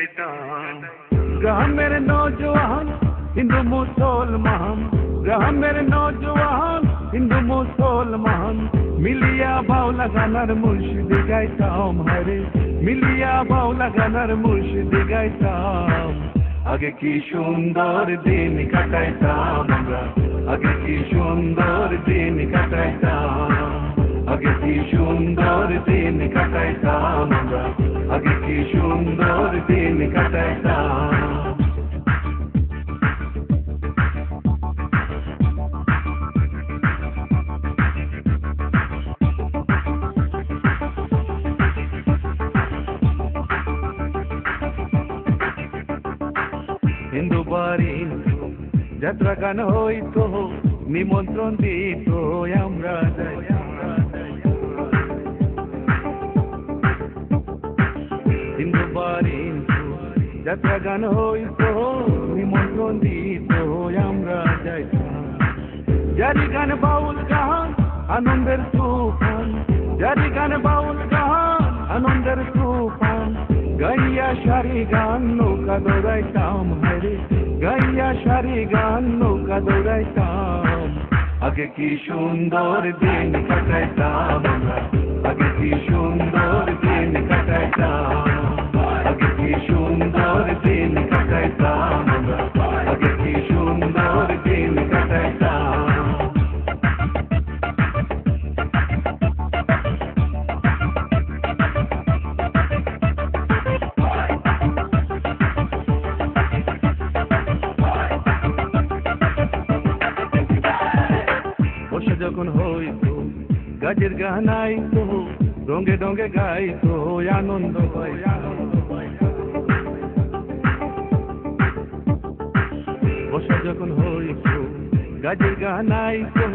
কাটাইতাম। গ্রামের নওজোয়ান হিন্দু মুসলমান, গ্রামের নওজোয়ান হিন্দু মুসলমান, মিলিয়া বাউলা গানার মুর্শিদি গাইতাম হারে, মিলিয়া বাউলা গানার মুর্শিদি গাইতাম। আগে কি সুন্দর দিন কাটাইতাম আমরা, আগে কি সুন্দর দিন কাটাইতাম, আগে কি সুন্দর দিন কাটাইতাম আমরা, আগে কি সুন্দর দিন কাটাইতাম। হিন্দু বাড়ি যাত্রা গান হইতো, নিমন্ত্রণ দিত আমরা যাই। হিন্দু বাড়ি যাত্রা গান হইতো, নিমন্ত্রণ দিত আমরা যাই। জারি গান বাউল গান আনন্দের তুফান, জারি গান বাউল গান আনন্দের তুফান, গাইয়া সারি গান নৌকা দৌড়াইতাম হারে, গাইয়া সারি গান নৌকা দৌড়াইতাম। আগে কি সুন্দর দিন কাটাইতাম আমরা, আগে কি সুন্দর দিন কাটাইতাম, আগে কি সুন্দর দিন কাটাইতাম আমরা, আগে কি সুন্দর দিন কাটাইতাম। যখন হইতো গাছের গান আইতো, রঙে রঙে গাইতো আনন্দ হয়। বর্ষা যখন হইতো গাছের গান আইতো,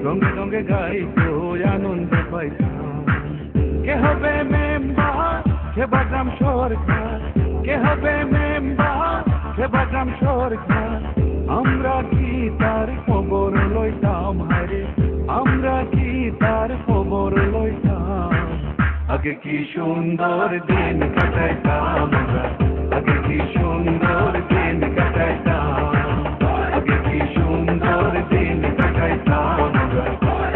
রঙে রঙে গাইতো আনন্দ পাইতাম। কে হবে মেম্বার সেবাগ্রাম সরকার, কে হবে মেম্বার সেবাগ্রাম সরকার, আমরা কি তার খবর লইতাম হারে, আমরা কি তার খবর লইতাম। আগে কি সুন্দর দিন কাটাইতাম আমরা, আগে কি সুন্দর দিন কাটাইতাম, আগে কি সুন্দর দিন কাটাইতাম আমরা,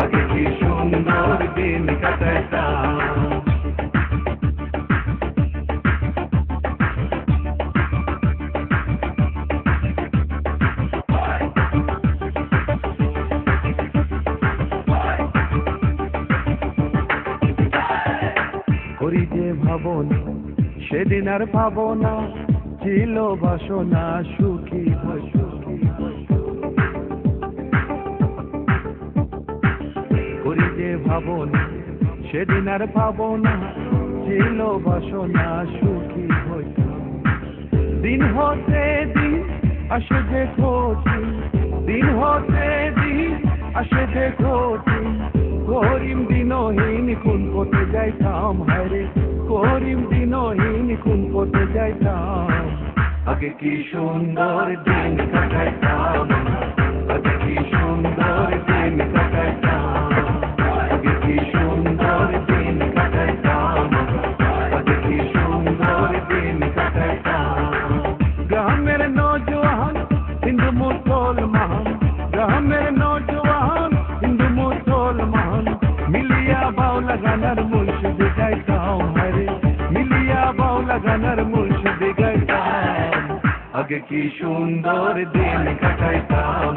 আগে কি সুন্দর দিন কাটাইতাম। করি যে ভাবনা সেদিন আর পাবো না, ছিল বাসনা সুখী হয় সুখী। করি যে ভাবনা সেদিন আর পাবো না, ছিল বাসনা সুখী হয়। দিন হতে দিন আসে যে কঠিন, দিন হতে দিন আসে যে কঠিন, করিম দিনহীন কোন পথে যাইতাম হায়রে, করিম দিনহীন কোন পথে যাইতাম। আগে কি সুন্দর দিন কাটাইতাম, আগে কি সুন্দর দিন কাটাইতাম, আগে কি সুন্দর দিন কাটাইতাম, আগে কি সুন্দর দিন কাটাইতাম। গ্রামের নওজোয়ান হিন্দু মুসলমান, গ্রামের নওজোয়ান হিন্দু মুসলমান, মিলিয়া বাউলা গানার মুর্শিদি গাইতাম হারে, মিলিয়া বাউলা গানার মুর্শিদি গাইতাম। আগে কি সুন্দর দিন কাটাইতাম।